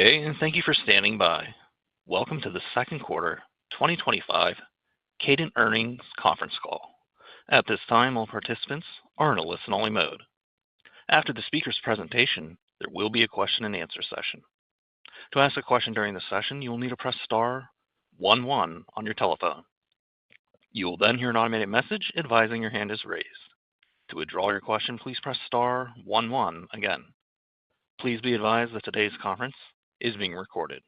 day, and thank you for standing by. Welcome to the second quarter 2025 Kadant Earnings Conference Call. At this time, all participants are in a listen-only mode. After the speaker's presentation, there will be a question-and-answer session. To ask a question during the session, you will need to press star 11 on your telephone. You will then hear an automated message advising your hand is raised. To withdraw your question, please press star 11 again. Please be advised that today's conference is being recorded.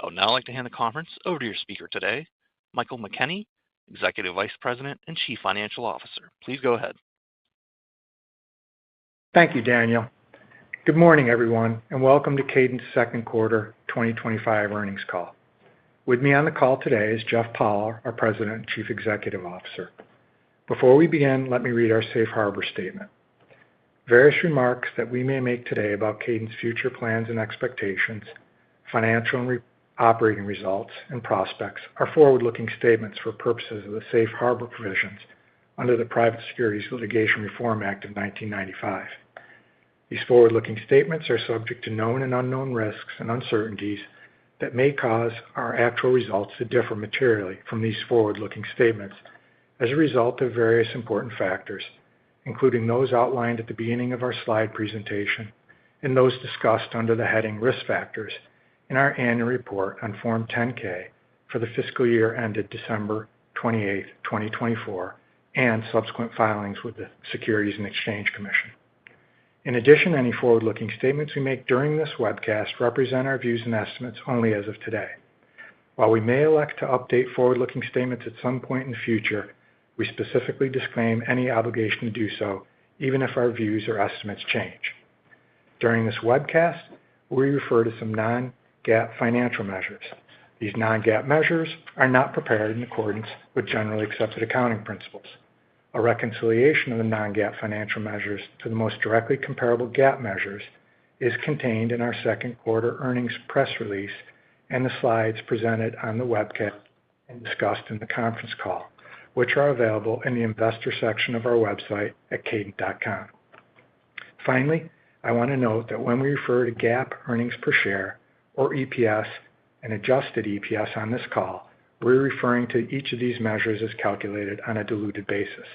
I would now like to hand the conference over to your speaker today, Michael McKenney, Executive Vice President and Chief Financial Officer. Please go ahead. Thank you, Daniel. Good morning, everyone, and welcome to Kadant's second quarter 2025 earnings call. With me on the call today is Jeff Powell, our President and Chief Executive Officer. Before we begin, let me read our safe harbor statement. Various remarks that we may make today about Kadant's future plans and expectations, financial and operating results, and prospects are forward-looking statements for purposes of the safe harbor provisions under the Private Securities Litigation Reform Act of 1995. These forward-looking statements are subject to known and unknown risks and uncertainties that may cause our actual results to differ materially from these forward-looking statements as a result of various important factors, including those outlined at the beginning of our slide presentation and those discussed under the heading Risk Factors in our annual report on Form 10-K for the fiscal year ended December 28, 2024, and subsequent filings with the Securities and Exchange Commission. In addition, any forward-looking statements we make during this webcast represent our views and estimates only as of today. While we may elect to update forward-looking statements at some point in the future, we specifically disclaim any obligation to do so, even if our views or estimates change. During this webcast, we refer to some non-GAAP financial measures. These non-GAAP measures are not prepared in accordance with generally accepted accounting principles. A reconciliation of the non-GAAP financial measures to the most directly comparable GAAP measures is contained in our second quarter earnings press release and the slides presented on the webcast and discussed in the conference call, which are available in the investor section of our website at kadant.com. Finally, I want to note that when we refer to GAAP earnings per share, or EPS, and adjusted EPS on this call, we're referring to each of these measures as calculated on a diluted basis.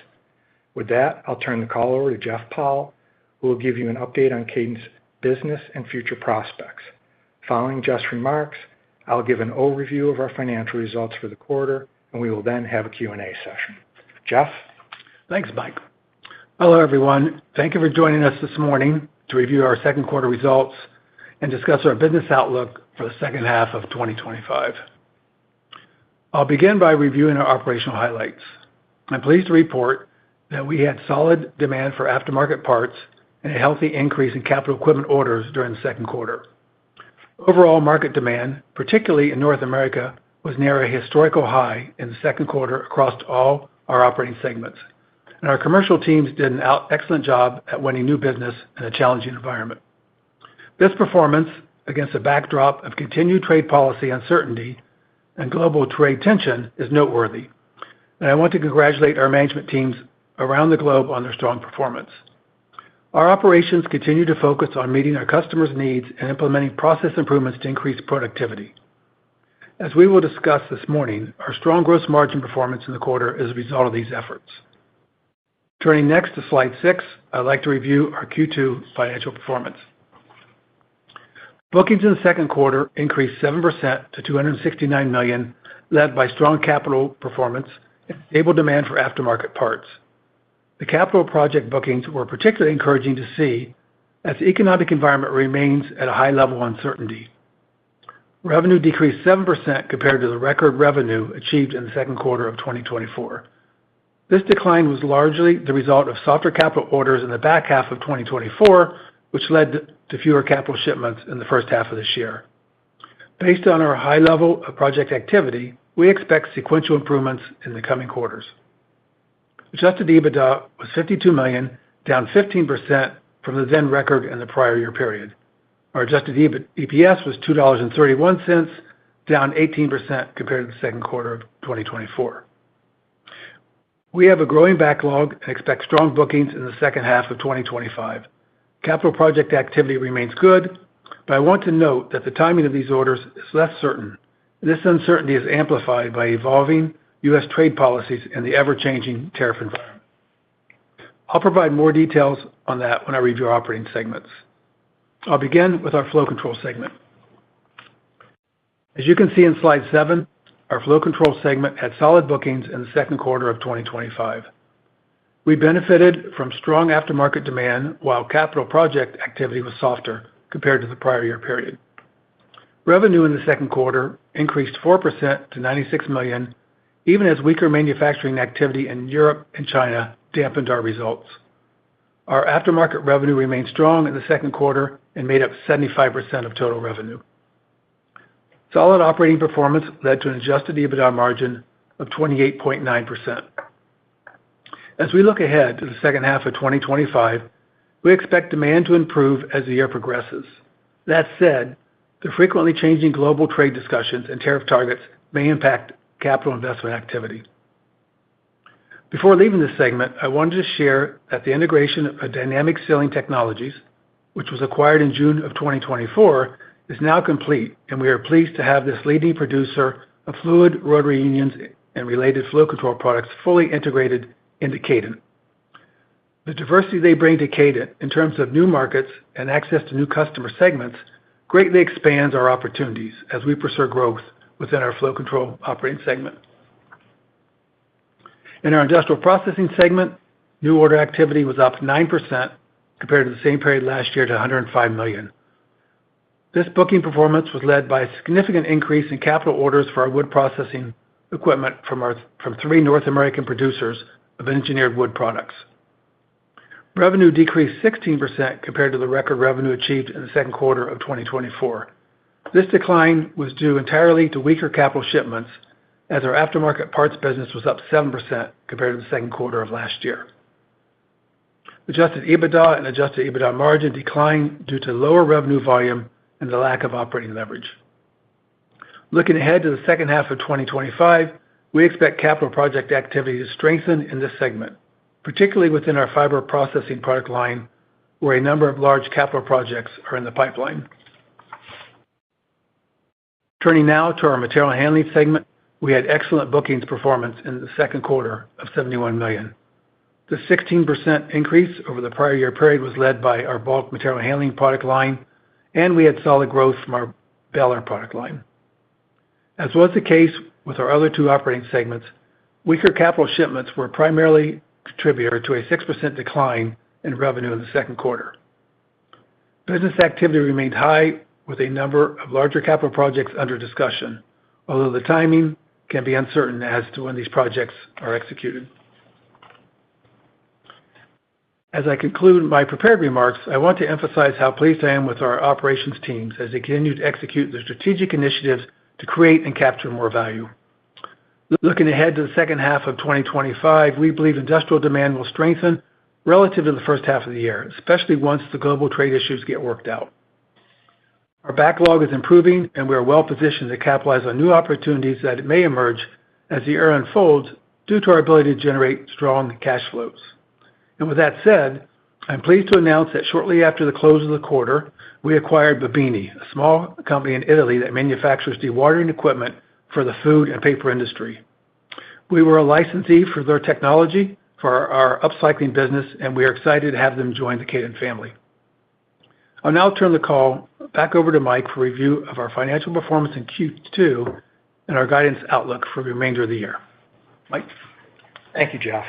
With that, I'll turn the call over to Jeff Powell, who will give you an update on Kadant's business and future prospects. Following Jeff's remarks, I'll give an overview of our financial results for the quarter, and we will then have a Q&A session. Jeff? Thanks, Mike. Hello, everyone. Thank you for joining us this morning to review our second quarter results and discuss our business outlook for the second half of 2025. I'll begin by reviewing our operational highlights. I'm pleased to report that we had solid demand for aftermarket parts and a healthy increase in capital equipment orders during the second quarter. Overall market demand, particularly in North America, was near a historical high in the second quarter across all our operating segments, and our commercial teams did an excellent job at winning new business in a challenging environment. This performance, against a backdrop of continued trade policy uncertainty and global trade tension, is noteworthy, and I want to congratulate our management teams around the globe on their strong performance. Our operations continue to focus on meeting our customers' needs and implementing process improvements to increase productivity. As we will discuss this morning, our strong gross margin performance in the quarter is a result of these efforts. Turning next to slide 6, I'd like to review our Q2 financial performance. Bookings in the second quarter increased 7% to $269 million, led by strong capital performance and stable demand for aftermarket parts. The capital project bookings were particularly encouraging to see as the economic environment remains at a high level of uncertainty. Revenue decreased 7% compared to the record revenue achieved in the second quarter of 2024. This decline was largely the result of softer capital orders in the back half of 2024, which led to fewer capital shipments in the first half of this year. Based on our high level of project activity, we expect sequential improvements in the coming quarters. Adjusted EBITDA was $52 million, down 15% from the then record in the prior year period. Our adjusted EPS was $2.31, down 18% compared to the second quarter of 2024. We have a growing backlog and expect strong bookings in the second half of 2025. Capital project activity remains good, but I want to note that the timing of these orders is less certain. This uncertainty is amplified by evolving U.S. trade policies and the ever-changing tariff environment. I'll provide more details on that when I review our operating segments. I'll begin with our flow control segment. As you can see in slide 7, our flow control segment had solid bookings in the second quarter of 2025. We benefited from strong aftermarket demand while capital project activity was softer compared to the prior year period. Revenue in the second quarter increased 4% to $96 million, even as weaker manufacturing activity in Europe and China dampened our results. Our aftermarket revenue remained strong in the second quarter and made up 75% of total revenue. Solid operating performance led to an adjusted EBITDA margin of 28.9%. As we look ahead to the second half of 2025, we expect demand to improve as the year progresses. That said, the frequently changing global trade discussions and tariff targets may impact capital investment activity. Before leaving this segment, I wanted to share that the integration of Dynamic Sealing Technologies, which was acquired in June of 2024, is now complete, and we are pleased to have this leading producer of fluid rotary unions and related flow control products fully integrated into Kadant. The diversity they bring to Kadant in terms of new markets and access to new customer segments greatly expands our opportunities as we pursue growth within our flow control operating segment. In our industrial processing segment, new order activity was up 9% compared to the same period last year to $105 million. This booking performance was led by a significant increase in capital orders for our wood processing equipment from 3 North American producers of engineered wood products. Revenue decreased 16% compared to the record revenue achieved in the second quarter of 2024. This decline was due entirely to weaker capital shipments, as our aftermarket parts business was up 7% compared to the second quarter of last year. Adjusted EBITDA and adjusted EBITDA margin declined due to lower revenue volume and the lack of operating leverage. Looking ahead to the second half of 2025, we expect capital project activity to strengthen in this segment, particularly within our fiber processing product line, where a number of large capital projects are in the pipeline. Turning now to our material handling segment, we had excellent bookings performance in the second quarter of $71 million. The 16% increase over the prior year period was led by our bulk material handling product line, and we had solid growth from our baler product line. As was the case with our other 2 operating segments, weaker capital shipments were primarily a contributor to a 6% decline in revenue in the second quarter. Business activity remained high with a number of larger capital projects under discussion, although the timing can be uncertain as to when these projects are executed. As I conclude my prepared remarks, I want to emphasize how pleased I am with our operations teams as they continue to execute their strategic initiatives to create and capture more value. Looking ahead to the second half of 2025, we believe industrial demand will strengthen relative to the first half of the year, especially once the global trade issues get worked out. Our backlog is improving, and we are well positioned to capitalize on new opportunities that may emerge as the year unfolds due to our ability to generate strong cash flows. And with that said, I'm pleased to announce that shortly after the close of the quarter, we acquired Babini, a small company in Italy that manufactures dewatering equipment for the food and paper industry. We were a licensee for their technology for our upcycling business, and we are excited to have them join the Kadant family. I'll now turn the call back over to Mike for review of our financial performance in Q2 and our guidance outlook for the remainder of the year. Mike? Thank you, Jeff.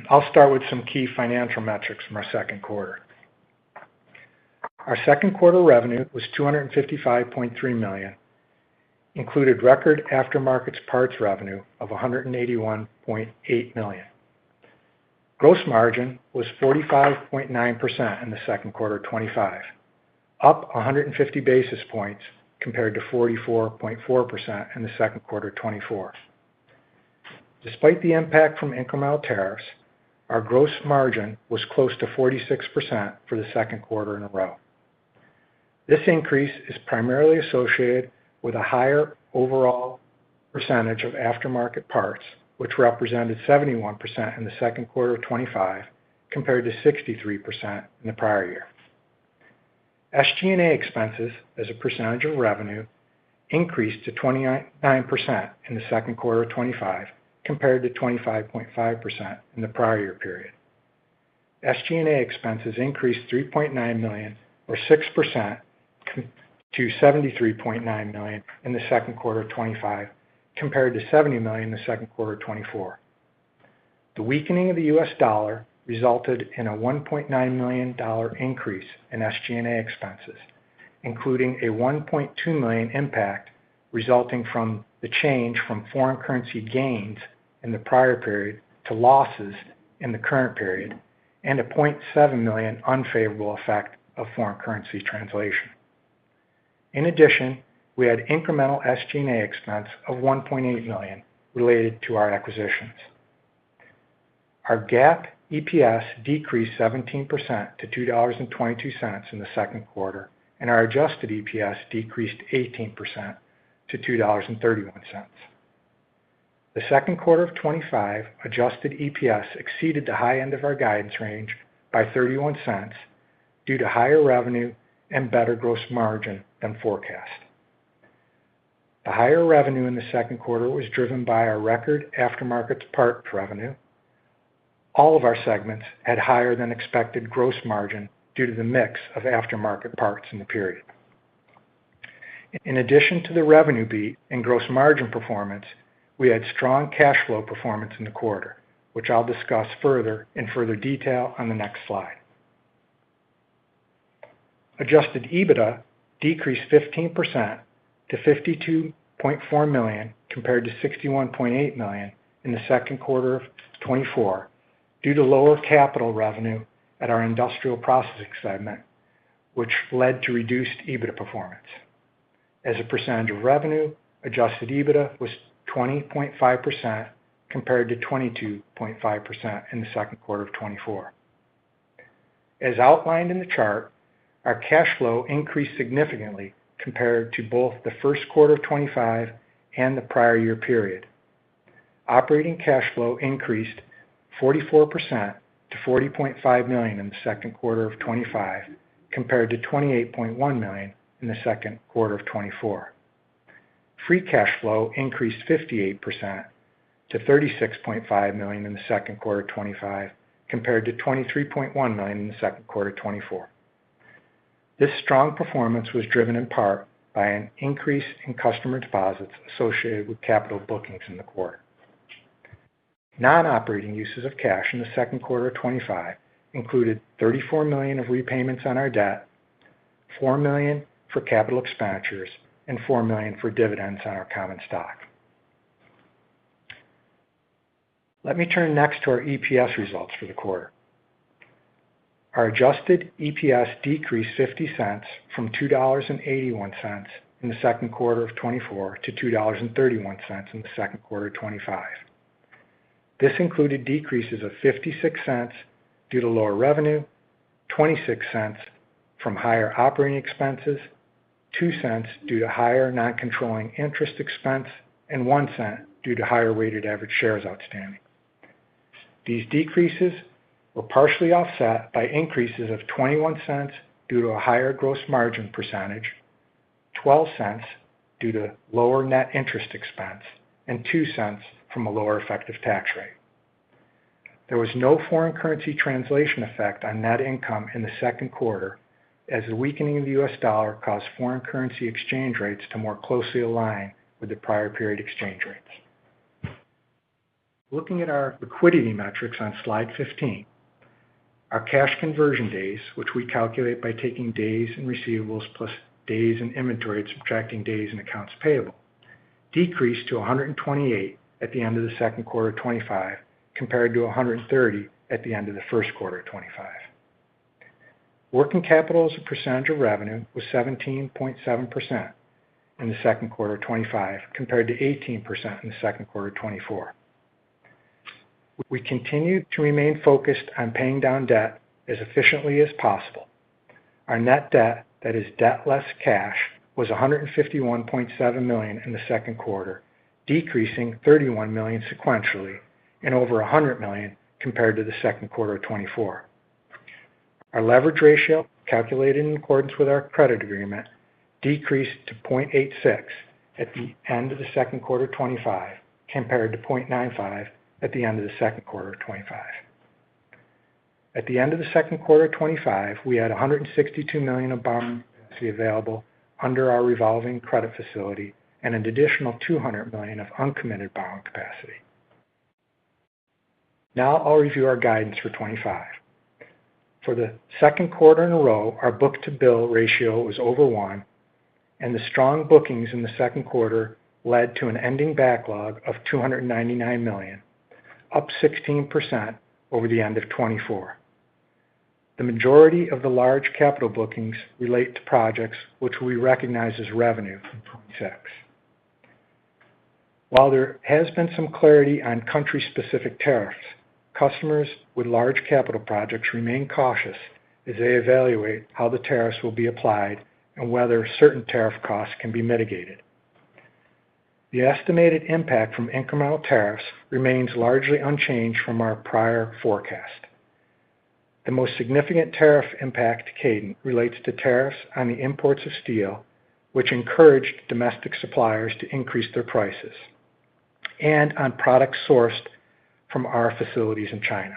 I'll start with some key financial metrics from our second quarter. Our second quarter revenue was $255.3 million, included record aftermarket parts revenue of $181.8 million. Gross margin was 45.9% in the second quarter of 2025, up 150 basis points compared to 44.4% in the second quarter of 2024. Despite the impact from incremental tariffs, our gross margin was close to 46% for the second quarter in a row. This increase is primarily associated with a higher overall percentage of aftermarket parts, which represented 71% in the second quarter of 2025 compared to 63% in the prior year. SG&A expenses as a percentage of revenue increased to 29% in the second quarter of 2025 compared to 25.5% in the prior year period. SG&A expenses increased $3.9 million or 6% to $73.9 million in the second quarter of 2025 compared to $70 million in the second quarter of 2024. The weakening of the U.S. dollar resulted in a $1.9 million increase in SG&A expenses, including a $1.2 million impact resulting from the change from foreign currency gains in the prior period to losses in the current period, and a $0.7 million unfavorable effect of foreign currency translation. In addition, we had incremental SG&A expense of $1.8 million related to our acquisitions. Our GAAP EPS decreased 17% to $2.22 in the second quarter, and our adjusted EPS decreased 18% to $2.31. The second quarter of 2025 adjusted EPS exceeded the high end of our guidance range by 31 cents due to higher revenue and better gross margin than forecast. The higher revenue in the second quarter was driven by our record aftermarket parts revenue. All of our segments had higher than expected gross margin due to the mix of aftermarket parts in the period. In addition to the revenue beat and gross margin performance, we had strong cash flow performance in the quarter, which I'll discuss in further detail on the next slide. Adjusted EBITDA decreased 15% to $52.4 million compared to $61.8 million in the second quarter of 2024 due to lower capital revenue at our industrial processing segment, which led to reduced EBITDA performance. As a percentage of revenue, adjusted EBITDA was 20.5% compared to 22.5% in the second quarter of 2024. As outlined in the chart, our cash flow increased significantly compared to both the first quarter of 2025 and the prior year period. Operating cash flow increased 44% to $40.5 million in the second quarter of 2025 compared to $28.1 million in the second quarter of 2024. Free cash flow increased 58% to $36.5 million in the second quarter of 2025 compared to $23.1 million in the second quarter of 2024. This strong performance was driven in part by an increase in customer deposits associated with capital bookings in the quarter. Non-operating uses of cash in the second quarter of 2025 included $34 million of repayments on our debt, $4 million for capital expenditures, and $4 million for dividends on our common stock. Let me turn next to our EPS results for the quarter. Our adjusted EPS decreased 50 cents from $2.81 in the second quarter of 2024 to $2.31 in the second quarter of 2025. This included decreases of 56 cents due to lower revenue, 26 cents from higher operating expenses, 2 cents due to higher non-controlling interest expense, and 1 cent due to higher weighted average shares outstanding. These decreases were partially offset by increases of 21 cents due to a higher gross margin percentage, 12 cents due to lower net interest expense, and 2 cents from a lower effective tax rate. There was no foreign currency translation effect on net income in the second quarter, as the weakening of the U.S. dollar caused foreign currency exchange rates to more closely align with the prior period exchange rates. Looking at our liquidity metrics on slide 15, our cash conversion days, which we calculate by taking days in receivables plus days in inventory and subtracting days in accounts payable, decreased to 128 at the end of the second quarter of 2025 compared to 130 at the end of the first quarter of 2025. Working capital as a percentage of revenue was 17.7% in the second quarter of 2025 compared to 18% in the second quarter of 2024. We continue to remain focused on paying down debt as efficiently as possible. Our net debt, that is debt less cash, was $151.7 million in the second quarter, decreasing $31 million sequentially and over $100 million compared to the second quarter of 2024. Our leverage ratio calculated in accordance with our credit agreement, decreased to 0.86 at the end of the second quarter 25 compared to 0.95 at the end of the second quarter 25. At the end of the second quarter 25, we had $162 million of borrowing capacity available under our revolving credit facility and an additional $200 million of uncommitted borrowing capacity. Now I'll review our guidance for 25. For the second quarter in a row, our book-to-bill ratio was over 1, and the strong bookings in the second quarter led to an ending backlog of $299 million, up 16% over the end of 24. The majority of the large capital bookings relate to projects which we recognize as revenue in 26. While there has been some clarity on country-specific tariffs, customers with large capital projects remain cautious as they evaluate how the tariffs will be applied and whether certain tariff costs can be mitigated. The estimated impact from incremental tariffs remains largely unchanged from our prior forecast. The most significant tariff impact to Kadant relates to tariffs on the imports of steel, which encouraged domestic suppliers to increase their prices, and on products sourced from our facilities in China.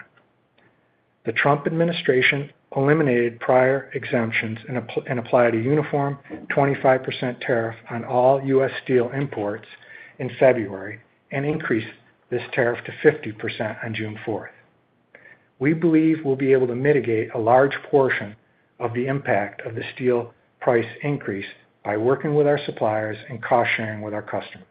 The Trump administration eliminated prior exemptions and applied a uniform 25% tariff on all U.S. steel imports in February and increased this tariff to 50% on June 4th. We believe we'll be able to mitigate a large portion of the impact of the steel price increase by working with our suppliers and cost sharing with our customers.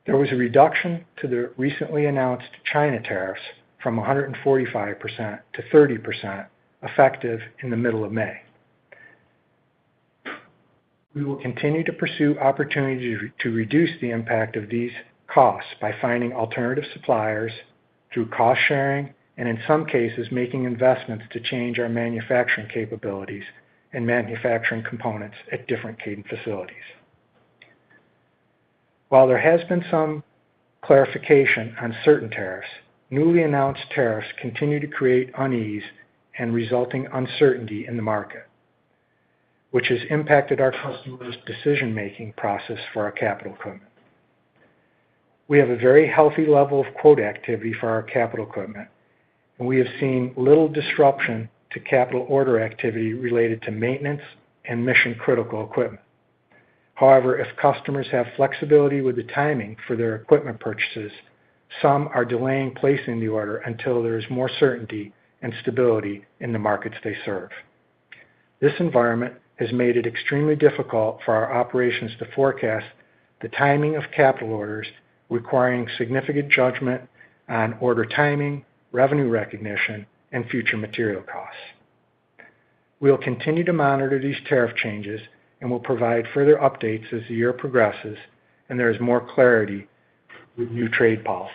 There was a reduction to the recently announced China tariffs from 145% to 30%, effective in the middle of May. We will continue to pursue opportunities to reduce the impact of these costs by finding alternative suppliers through cost sharing and, in some cases, making investments to change our manufacturing capabilities and manufacturing components at different Kadant facilities. While there has been some clarification on certain tariffs, newly announced tariffs continue to create unease and resulting uncertainty in the market, which has impacted our customers' decision-making process for our capital equipment. We have a very healthy level of quote activity for our capital equipment, and we have seen little disruption to capital order activity related to maintenance and mission-critical equipment. However, if customers have flexibility with the timing for their equipment purchases, some are delaying placing the order until there is more certainty and stability in the markets they serve. This environment has made it extremely difficult for our operations to forecast the timing of capital orders, requiring significant judgment on order timing, revenue recognition, and future material costs. We'll continue to monitor these tariff changes and will provide further updates as the year progresses and there is more clarity with new trade policies.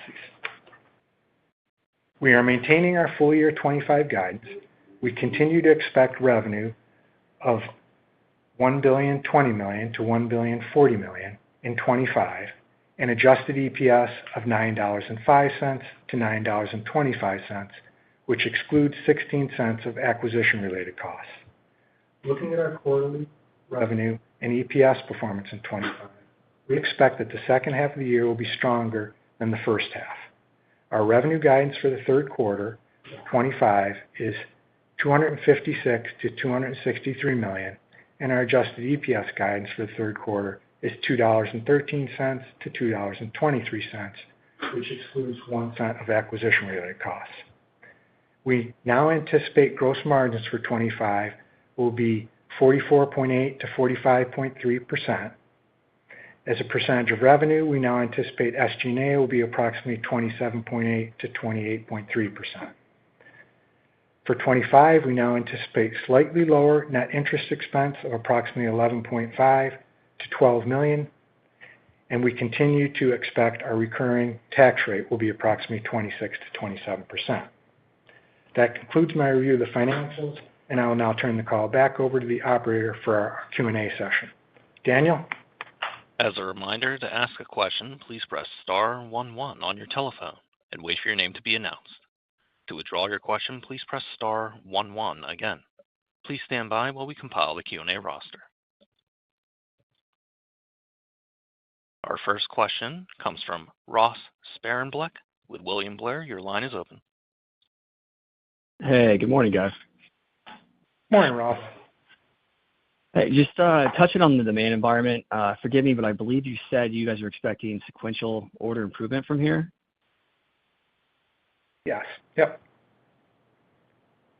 We are maintaining our full year 25 guidance. We continue to expect revenue of $1,020 million to $1,040 million in 25 and adjusted EPS of $9.05 to $9.25, which excludes 16 cents of acquisition-related costs. Looking at our quarterly revenue and EPS performance in 25, we expect that the second half of the year will be stronger than the first half. Our revenue guidance for the third quarter of 25 is $256 to $263 million, and our adjusted EPS guidance for the third quarter is $2.13 to $2.23, which excludes 1 cent of acquisition-related costs. We now anticipate gross margins for 25 will be 44.8 to 45.3%. As a percentage of revenue, we now anticipate SG&A will be approximately 27.8 to 28.3%. For 25, we now anticipate slightly lower net interest expense of approximately $11.5 to $12 million, and we continue to expect our recurring tax rate will be approximately 26 to 27%. That concludes my review of the financials, and I will now turn the call back over to the operator for our Q&A session. Daniel? As a reminder, to ask a question, please press star 11 on your telephone and wait for your name to be announced. To withdraw your question, please press star 11 again. Please stand by while we compile the Q&A roster. Our first question comes from Ross Sparenblek with William Blair. Your line is open. Hey, good morning, guys. Morning, Ross. Hey, just touching on the demand environment, forgive me, but I believe you said you guys are expecting sequential order improvement from here? Yes. Yep.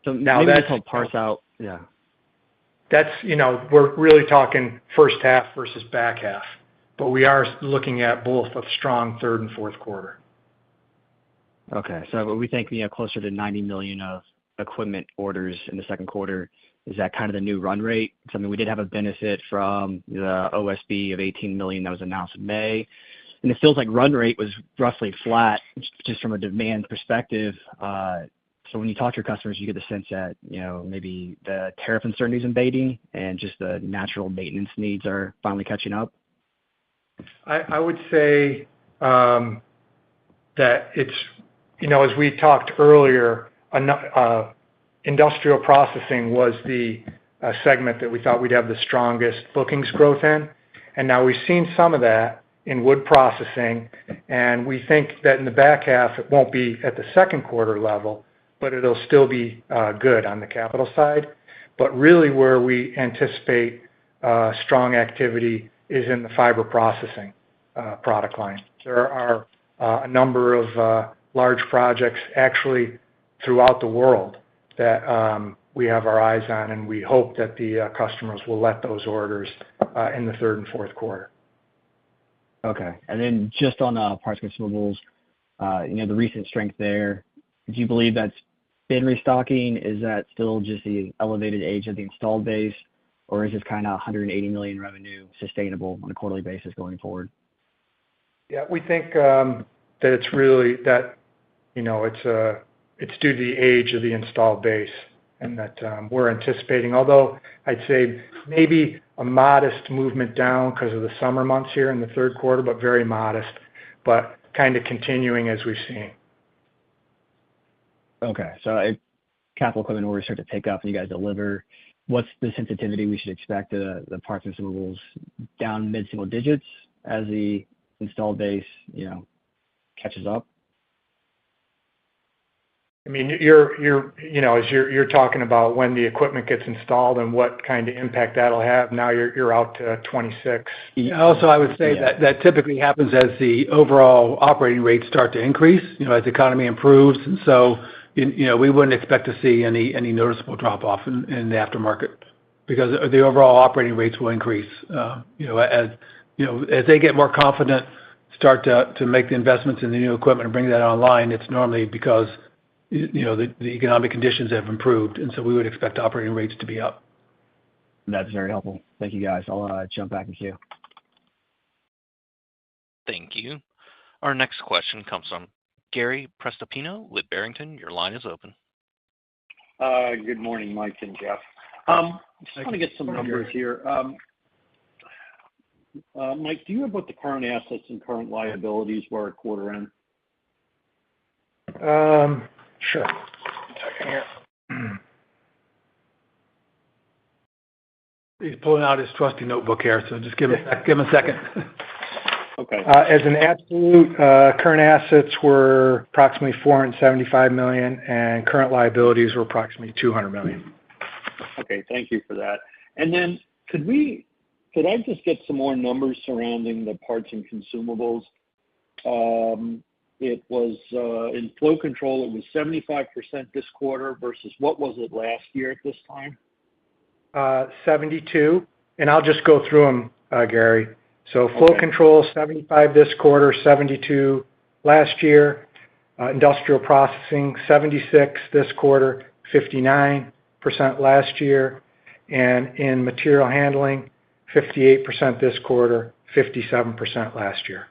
So Now maybe that's just help parse out. Yeah. That's, we're really talking first half versus back half, but we are looking at both a strong third and fourth quarter. Okay. So we think, closer to $90 million of equipment orders in the second quarter. Is that kind of the new run rate? Because, we did have a benefit from the OSB of $18 million that was announced in May. And it feels like run rate was roughly flat just from a demand perspective. So when you talk to your customers, you get the sense that, maybe the tariff uncertainty is invading and just the natural maintenance needs are finally catching up. I would say that it's, as we talked earlier, industrial processing was the segment that we thought we'd have the strongest bookings growth in. And now we've seen some of that in wood processing, and we think that in the back half, it won't be at the second quarter level, but it'll still be good on the capital side. But really where we anticipate strong activity is in the fiber processing product line. There are a number of large projects actually throughout the world that we have our eyes on, and we hope that the customers will let those orders in the third and fourth quarter. Okay. And then just on parts and consumables, the recent strength there, do you believe that's been restocking? Is that still just the elevated age of the installed base, or is this kind of $180 million revenue sustainable on a quarterly basis going forward? Yeah, we think that it's really that, it's due to the age of the installed base, and that we're anticipating, although I'd say maybe a modest movement down because of the summer months here in the third quarter, but very modest, but kind of continuing as we've seen. Okay. So if capital equipment orders start to pick up and you guys deliver, what's the sensitivity we should expect to the parts and consumables down mid-single digits as the installed base, catches up? I mean, you're talking about when the equipment gets installed and what kind of impact that'll have. Now you're out to 26. Also, I would say that typically happens as the overall operating rates start to increase, as the economy improves. And so, we wouldn't expect to see any noticeable drop-off in the aftermarket because the overall operating rates will increase. As they get more confident, start to make the investments in the new equipment and bring that online, it's normally because the economic conditions have improved, and so we would expect operating rates to be up. That's very helpful. Thank you, guys. I'll jump back in queue. Thank you. Our next question comes from Gary Prestopino with Barrington. Your line is open. Good morning, Mike and Jeff. Just want to get some numbers here. Mike, do you have what the current assets and current liabilities were at quarter end? Sure. 1 second here. He's pulling out his trusty notebook here, so just give him a second. Okay. As an absolute, current assets were approximately $475 million, and current liabilities were approximately $200 million. Okay, thank you for that. And then could I just get some more numbers surrounding the parts and consumables? It was in flow control, it was 75% this quarter versus what was it last year at this time? 72, and I'll just go through them, Gary. So flow control, 75 this quarter, 72 last year. Industrial processing, 76 this quarter, 59% last year. And in material handling, 58% this quarter, 57% last year.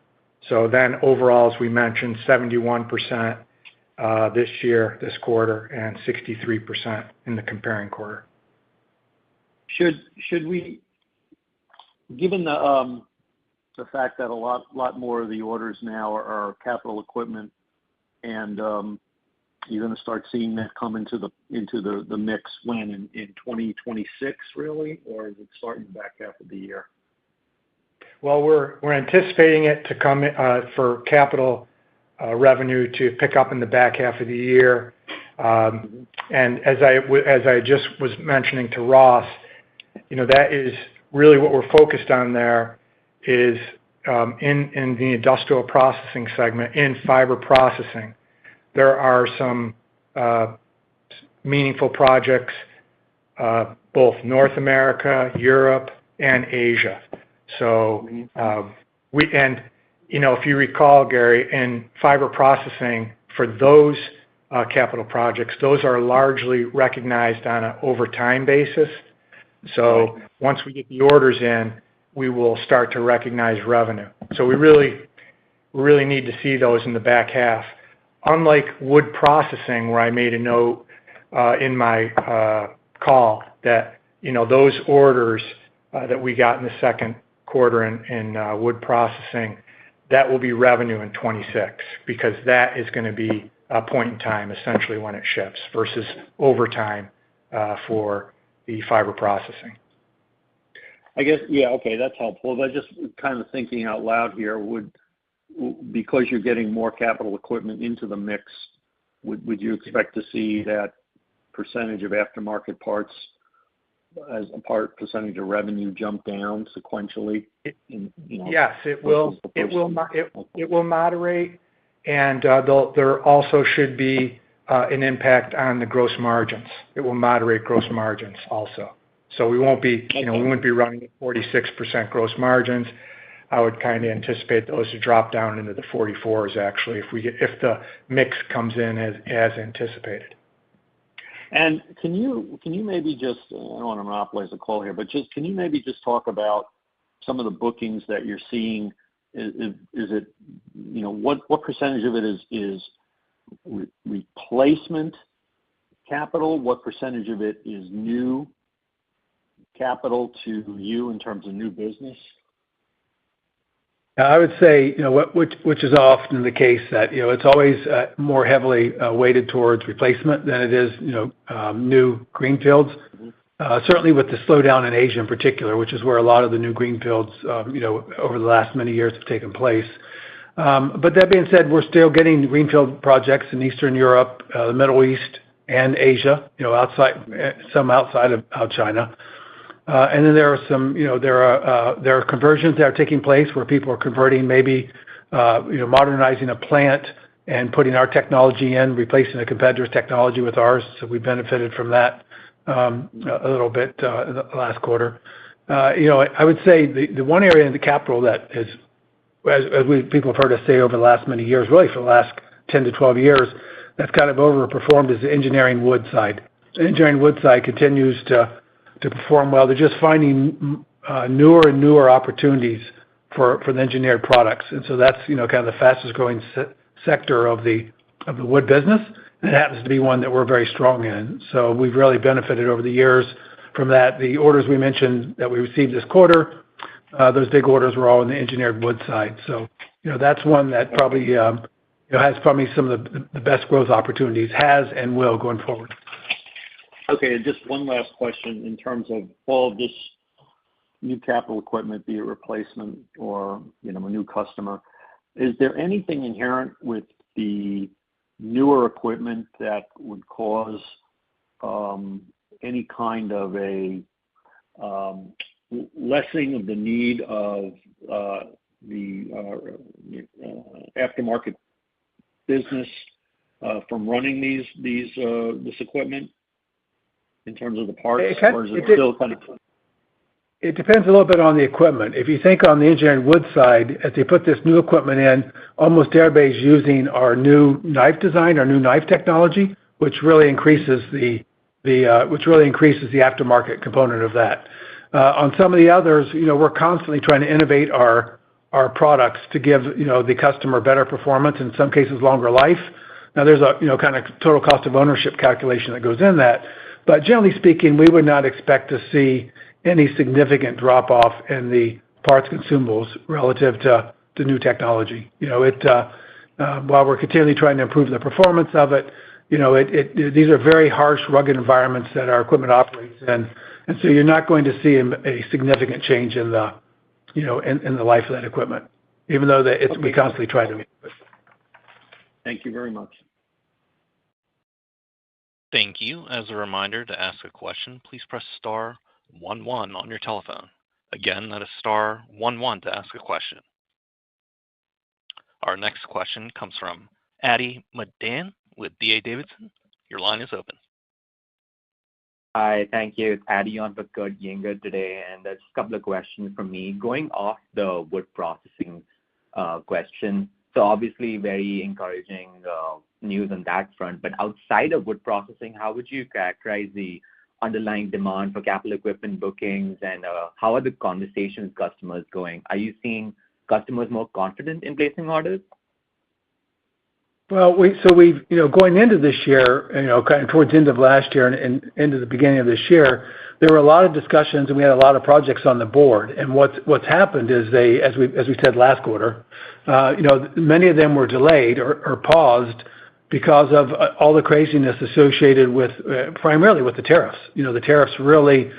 So then overall, as we mentioned, 71% this year, this quarter, and 63% in the comparing quarter. Should we, given the fact that a lot more of the orders now are capital equipment and you're going to start seeing that come into the mix when in 2026, really, or is it starting back half of the year? Well, we're anticipating it to come for capital revenue to pick up in the back half of the year. And as I just was mentioning to Ross, that is really what we're focused on there is in the industrial processing segment, in fiber processing. There are some meaningful projects, both North America, Europe, and Asia. So if you recall, Gary, in fiber processing, for those capital projects, those are largely recognized on an over-time basis. So once we get the orders in, we will start to recognize revenue. So we really need to see those in the back half. Unlike wood processing, where I made a note in my call that those orders that we got in the second quarter in wood processing, that will be revenue in 26 because that is going to be a point in time, essentially, when it ships versus overtime for the fiber processing. I guess, yeah, okay, that's helpful. But just kind of thinking out loud here, because you're getting more capital equipment into the mix, would you expect to see that percentage of aftermarket parts as a percentage of revenue jump down sequentially? Yes, it will. It will moderate, and there also should be an impact on the gross margins. It will moderate gross margins also. So we won't be, we wouldn't be running at 46% gross margins. I would kind of anticipate those to drop down into the 44s actually if the mix comes in as anticipated. And can you maybe just, I don't want to monopolize the call here, but can you maybe just talk about some of the bookings that you're seeing? Is it, what percentage of it is replacement capital? What percentage of it is new capital to you in terms of new business? I would say, which is often the case, that it's always more heavily weighted towards replacement than it is new greenfields. Certainly with the slowdown in Asia in particular, which is where a lot of the new greenfields over the last many years have taken place. But that being said, we're still getting greenfield projects in Eastern Europe, the Middle East, and Asia. Some outside of China. And then there are some, there are conversions that are taking place where people are converting, maybe, modernizing a plant and putting our technology in, replacing a competitor's technology with ours. So we benefited from that a little bit in the last quarter. I would say the one area in the capital that is, people have heard us say over the last many years, really for the last 10 to 12 years, that's kind of overperformed is the engineering wood side. The engineering wood side continues to perform well. They're just finding newer and newer opportunities for the engineered products. And so that's, kind of the fastest growing sector of the wood business. And it happens to be one that we're very strong in. So we've really benefited over the years from that. The orders we mentioned that we received this quarter, those big orders were all in the engineered wood side. So, that's one that probably, has probably some of the best growth opportunities, has and will going forward. Okay, just one last question in terms of all of this new capital equipment, be it replacement or, a new customer. Is there anything inherent with the newer equipment that would cause any kind of a lessening of the need of the aftermarket business from running this equipment? In terms of the parts, or is it still kind of? It depends a little bit on the equipment. If you think on the engineered wood side, as they put this new equipment in, almost everybody's using our new knife design, our new knife technology, which really increases the aftermarket component of that. On some of the others, we're constantly trying to innovate our products to give the customer better performance, in some cases longer life. Now there's a kind of total cost of ownership calculation that goes in that. But generally speaking, we would not expect to see any significant drop-off in the parts consumables relative to new technology. While we're continually trying to improve the performance of it, these are very harsh, rugged environments that our equipment operates in, and so you're not going to see a significant change in the in the life of that equipment, even though we constantly try to. Thank you very much. Thank you. As a reminder, to ask a question, please press star 11 on your telephone. Again, that is star 11 to ask a question. Our next question comes from Adi Madan with D.A. Davidson. Your line is open. Hi, thank you. It's Adi on for Kurt Yinger today, and there's a couple of questions from me. Going off the wood processing question, so obviously very encouraging news on that front, but outside of wood processing, how would you characterize the underlying demand for capital equipment bookings, and how are the conversations with customers going? Are you seeing customers more confident in placing orders? Well, we've going into this year, kind of towards the end of last year and into the beginning of this year, there were a lot of discussions and we had a lot of projects on the board. And what's happened is as we said last quarter, many of them were delayed or paused because of all the craziness associated with primarily with the tariffs. The tariffs really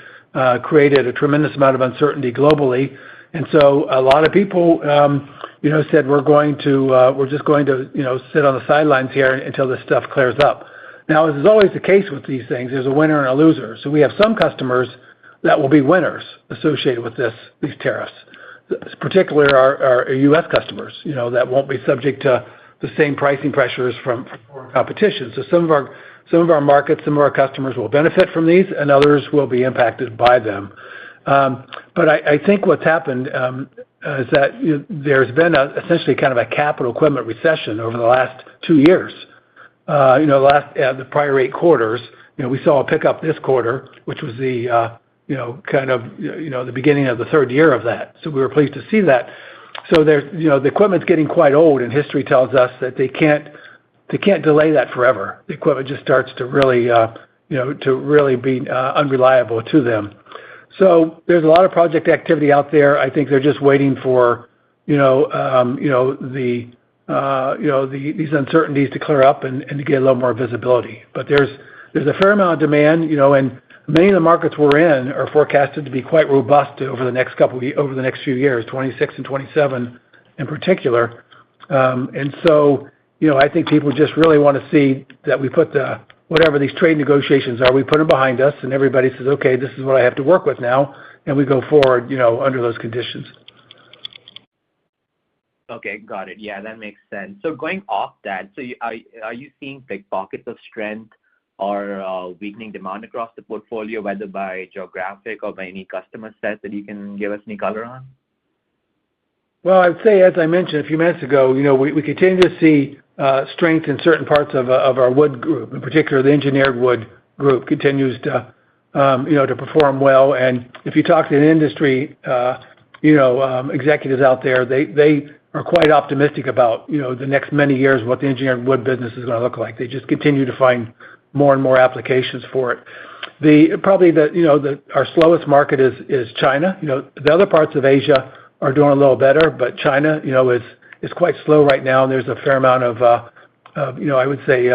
created a tremendous amount of uncertainty globally, and so a lot of people said we're just going to sit on the sidelines here until this stuff clears up. Now, as is always the case with these things, there's a winner and a loser. So we have some customers that will be winners associated with these tariffs, particularly our U.S. customers, that won't be subject to the same pricing pressures from foreign competition. So some of our markets, some of our customers will benefit from these, and others will be impacted by them. But I think what's happened is that there's been essentially kind of a capital equipment recession over the last 2 years. The prior 8 quarters, we saw a pickup this quarter, which was the the beginning of the third year of that. So we were pleased to see that. So the equipment's getting quite old, and history tells us that they can't delay that forever. The equipment just starts to really be unreliable to them. So there's a lot of project activity out there. I think they're just waiting for these uncertainties to clear up and to get a little more visibility. But there's a fair amount of demand, and many of the markets we're in are forecasted to be quite robust over the next few years, 26 and 27 in particular. And so, I think people just really want to see that we put whatever these trade negotiations are, we put them behind us, and everybody says, okay, this is what I have to work with now, and we go forward, under those conditions. Okay, got it. Yeah, that makes sense. So going off that, so are you seeing big pockets of strength or weakening demand across the portfolio, whether by geographic or by any customer set that you can give us any color on? Well, I'd say, as I mentioned a few minutes ago, we continue to see strength in certain parts of our wood group. In particular, the engineered wood group continues to perform well. And if you talk to the industry, executives out there, they are quite optimistic about the next many years what the engineered wood business is going to look like. They just continue to find more and more applications for it. Our slowest market is China. The other parts of Asia are doing a little better, but China, is quite slow right now. And there's a fair amount of I would say,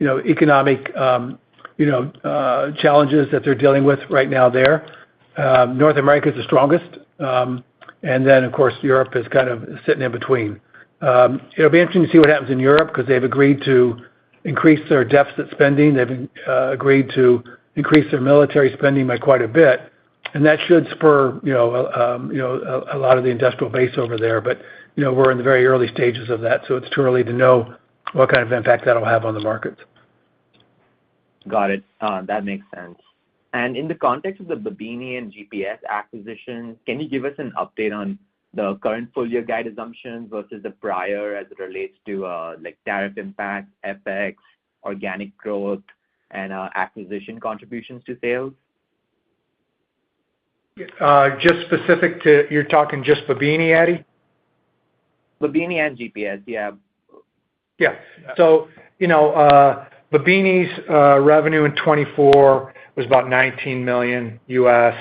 economic, challenges that they're dealing with right now there. North America is the strongest. And then, of course, Europe is kind of sitting in between. It'll be interesting to see what happens in Europe because they've agreed to increase their deficit spending. They've agreed to increase their military spending by quite a bit. And that should spur, a lot of the industrial base over there. But, we're in the very early stages of that, so it's too early to know what kind of impact that'll have on the markets. Got it. That makes sense. And in the context of the Babbini and GPS acquisition, can you give us an update on the current full-year guide assumptions versus the prior as it relates to tariff impact, FX, organic growth, and acquisition contributions to sales? Just specific to, you're talking just Babbini, Adi? Babbini and GPS, yeah. Yeah. So, Babbini's revenue in 24 was about $19 million US.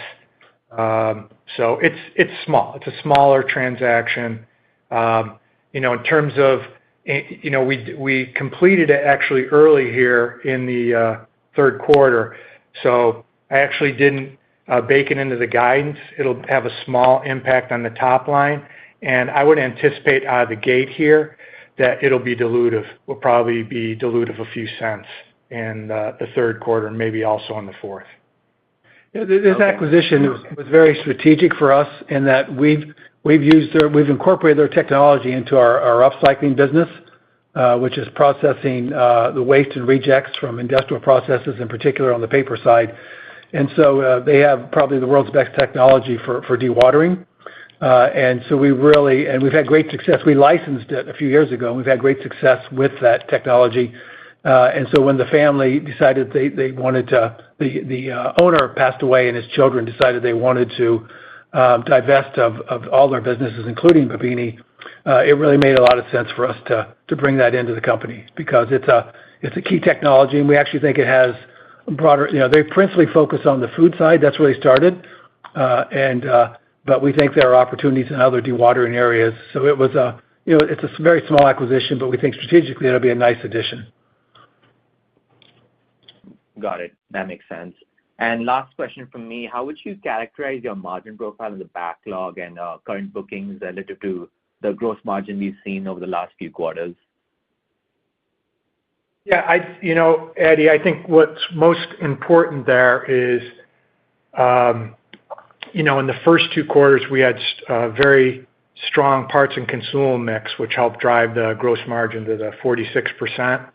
So it's small. It's a smaller transaction. In terms of we completed it actually early here in the third quarter. So I actually didn't bake it into the guidance. It'll have a small impact on the top line. And I would anticipate out of the gate here that it'll be dilutive. Will probably be dilutive a few cents in the third quarter, and maybe also in the fourth. Yeah, this acquisition was very strategic for us in that we've incorporated their technology into our upcycling business, which is processing the waste and rejects from industrial processes, in particular on the paper side. And so they have probably the world's best technology for dewatering. And so we've had great success. We licensed it a few years ago, and we've had great success with that technology. And so when the family decided they wanted to, the owner passed away and his children decided they wanted to divest of all their businesses, including Babini, it really made a lot of sense for us to bring that into the company because it's a key technology, and we actually think it has broader, they principally focus on the food side. That's where they started. But we think there are opportunities in other dewatering areas. So it was it's a very small acquisition, but we think strategically it'll be a nice addition. Got it. That makes sense. And last question from me, how would you characterize your margin profile in the backlog and current bookings relative to the gross margin we've seen over the last few quarters? Yeah, Eddie, I think what's most important there is, in the first two quarters, we had very strong parts and consumable mix, which helped drive the gross margin to the 46%.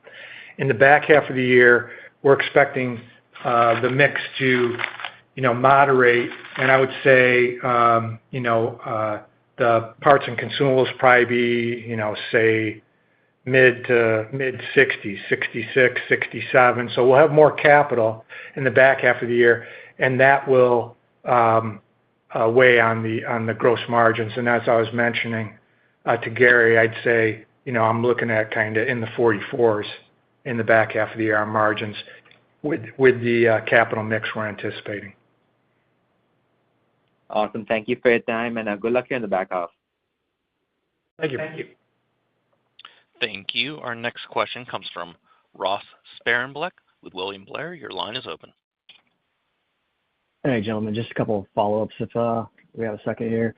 In the back half of the year, we're expecting the mix to, moderate. And I would say, the parts and consumables probably be, say, mid 60s, 66, 67. So we'll have more capital in the back half of the year, and that will weigh on the gross margins. And as I was mentioning to Gary, I'd say, I'm looking at kind of in the 44s in the back half of the year on margins with the capital mix we're anticipating. Awesome. Thank you for your time, and good luck here in the back half. Thank you. Thank you. Our next question comes from Ross Sparenblek with William Blair. Your line is open. Hey, gentlemen, just a couple of follow-ups if we have a second here.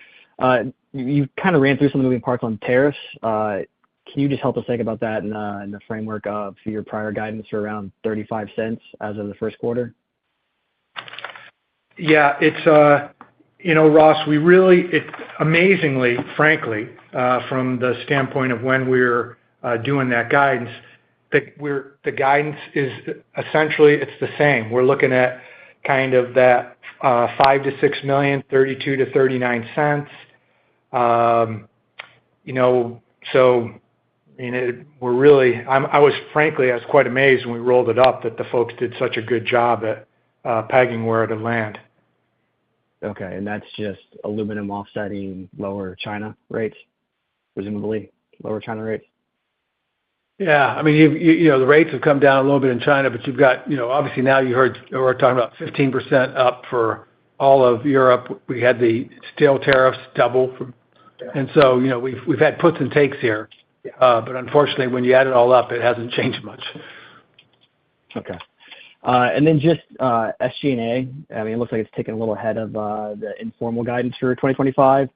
You kind of ran through some of the moving parts on tariffs. Can you just help us think about that in the framework of your prior guidance for around 35 cents as of the first quarter? Yeah, it's, Ross, amazingly, frankly, from the standpoint of when we're doing that guidance, the guidance is essentially, it's the same. We're looking at kind of that $5 to $6 million, 32 to 39 cents. So we're really, I was quite amazed when we rolled it up that the folks did such a good job at pegging where it would land. Okay, and that's just aluminum offsetting lower China rates, presumably lower China rates? Yeah, I mean, the rates have come down a little bit in China, but you've got, obviously now you heard we're talking about 15% up for all of Europe. We had the steel tariffs double, and so we've had puts and takes here, but unfortunately, when you add it all up, it hasn't changed much. Okay, and then just SG&A. I mean, it looks like it's taken a little ahead of the informal guidance for 2025.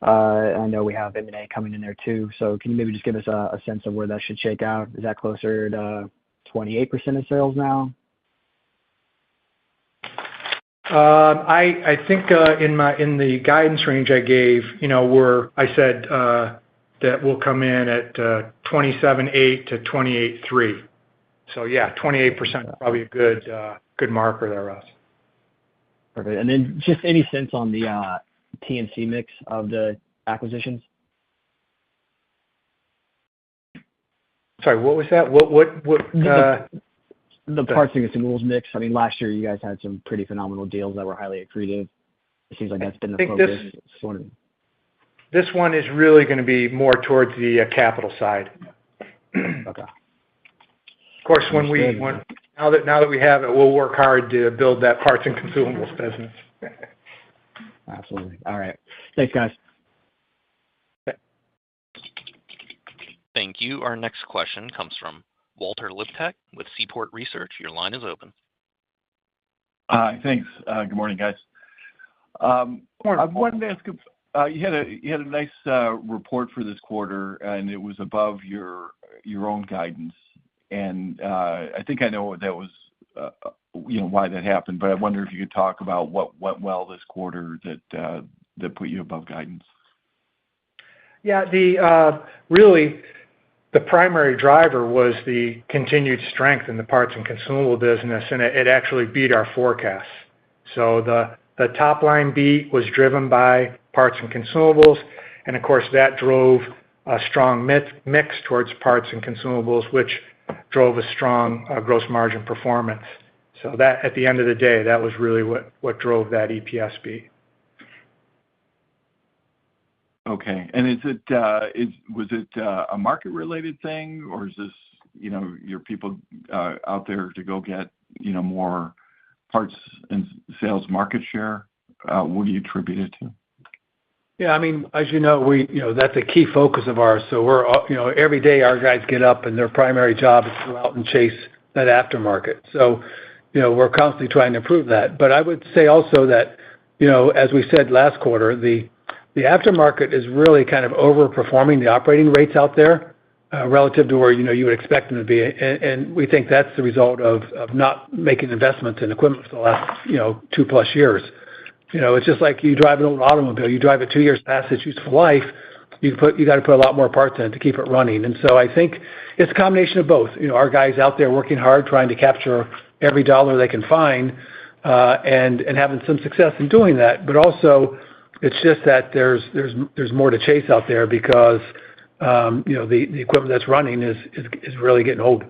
I know we have M&A coming in there too. So can you maybe just give us a sense of where that should shake out? Is that closer to 28% of sales now? I think in the guidance range I gave, I said that we'll come in at 27.8 to 28.3. So yeah, 28% is probably a good marker there, Russ. Perfect. And then just any sense on the TNC mix of the acquisitions? Sorry, what was that? The parts and consumables mix. I mean, last year you guys had some pretty phenomenal deals that were highly accretive. It seems like that's been the focus. This one is really going to be more towards the capital side. Okay. Of course, now that we have it, we'll work hard to build that parts and consumables business. Absolutely. All right. Thanks, guys. Thank Thank you. Our next question comes from Walter Liptak with Seaport Research. Your line is open. Hi, thanks. Good morning, guys. I wanted to ask, you had a nice report for this quarter, and it was above your own guidance. And I think I know that was why that happened, but I wonder if you could talk about what went well this quarter that put you above guidance. Yeah, really the primary driver was the continued strength in the parts and consumable business, and it actually beat our forecasts. So the top line beat was driven by parts and consumables, and of course that drove a strong mix towards parts and consumables, which drove a strong gross margin performance. So that, at the end of the day, that was really what drove that EPS beat. Okay, and was it a market-related thing, or is this your people out there to go get more parts and sales market share? What do you attribute it to? Yeah, I mean, as you know, that's a key focus of ours. So we're every day our guys get up and their primary job is to go out and chase that aftermarket. So we're constantly trying to improve that. But I would say also that as we said last quarter, the aftermarket is really kind of overperforming the operating rates out there relative to where you would expect them to be, and we think that's the result of not making investments in equipment for the last 2+ years. It's just like you drive an old automobile. You drive it 2 years past its useful life, you got to put a lot more parts in it to keep it running. And so I think it's a combination of both. Our guys out there working hard, trying to capture every dollar they can find, and having some success in doing that. But also, it's just that there's more to chase out there because the equipment that's running is really getting old.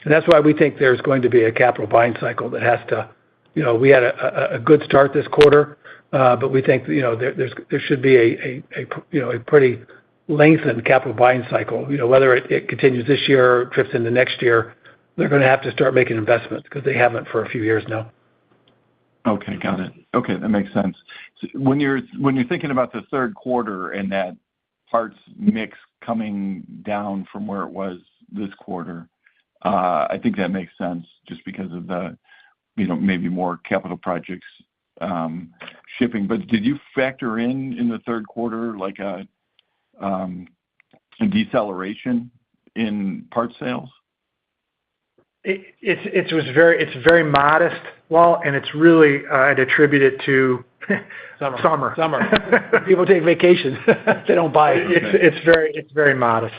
And that's why we think there's going to be a capital buying cycle that has to. We had a good start this quarter, but we think there should be a pretty lengthened capital buying cycle. Whether it continues this year or drifts into next year, they're going to have to start making investments because they haven't for a few years now. Okay, got it. Okay, that makes sense. So when you're thinking about the third quarter and that parts mix coming down from where it was this quarter, I think that makes sense just because of the maybe more capital projects shipping. But did you factor in the third quarter like a deceleration in part sales? It's very modest, Walt, and it's really I'd attribute it to summer. People take vacation. They don't buy. It's very modest.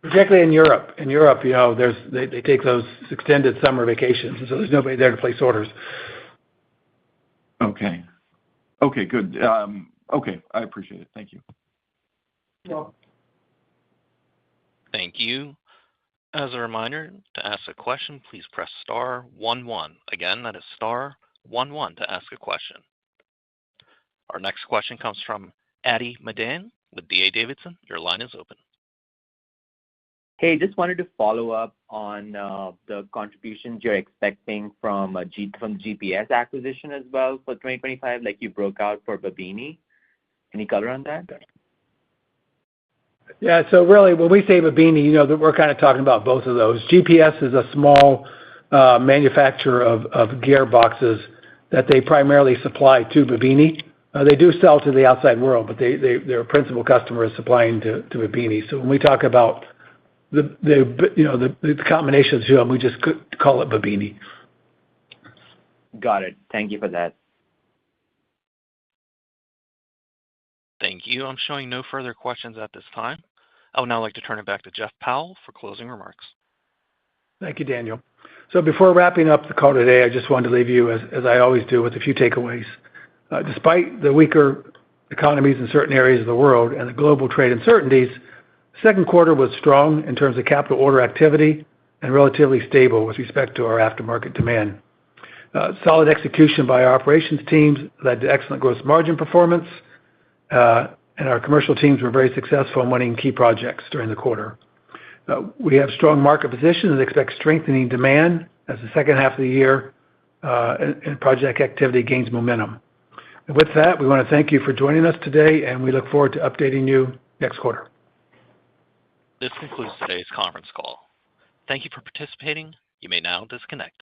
Particularly in Europe. In Europe, they take those extended summer vacations, and so there's nobody there to place orders. Okay, good. Okay, I appreciate it. Thank you. Well, Thank you. As a reminder, to ask a question, please press star 11. Again, that is star 11 to ask a question. Our next question comes from Adi Madan with D.A. Davidson. Your line is open. Hey, just wanted to follow up on the contributions you're expecting from GPS acquisition as well for 2025, like you broke out for Babini. Any color on that? Yeah, so really, when we say Babini, that we're kind of talking about both of those. GPS is a small manufacturer of gearboxes that they primarily supply to Babini. They do sell to the outside world, but their principal customer is supplying to Babini. So when we talk about the combination of the two, we just call it Babini. Got it. Thank you for that. Thank you. I'm showing no further questions at this time. I would now like to turn it back to Jeff Powell for closing remarks. Thank you, Daniel. So before wrapping up the call today, I just wanted to leave you, as I always do, with a few takeaways. Despite the weaker economies in certain areas of the world and the global trade uncertainties, the second quarter was strong in terms of capital order activity and relatively stable with respect to our aftermarket demand. Solid execution by our operations teams led to excellent gross margin performance, and our commercial teams were very successful in winning key projects during the quarter. We have strong market position and expect strengthening demand as the second half of the year and project activity gains momentum. And with that, we want to thank you for joining us today, and we look forward to updating you next quarter. This concludes today's conference call. Thank you for participating. You may now disconnect.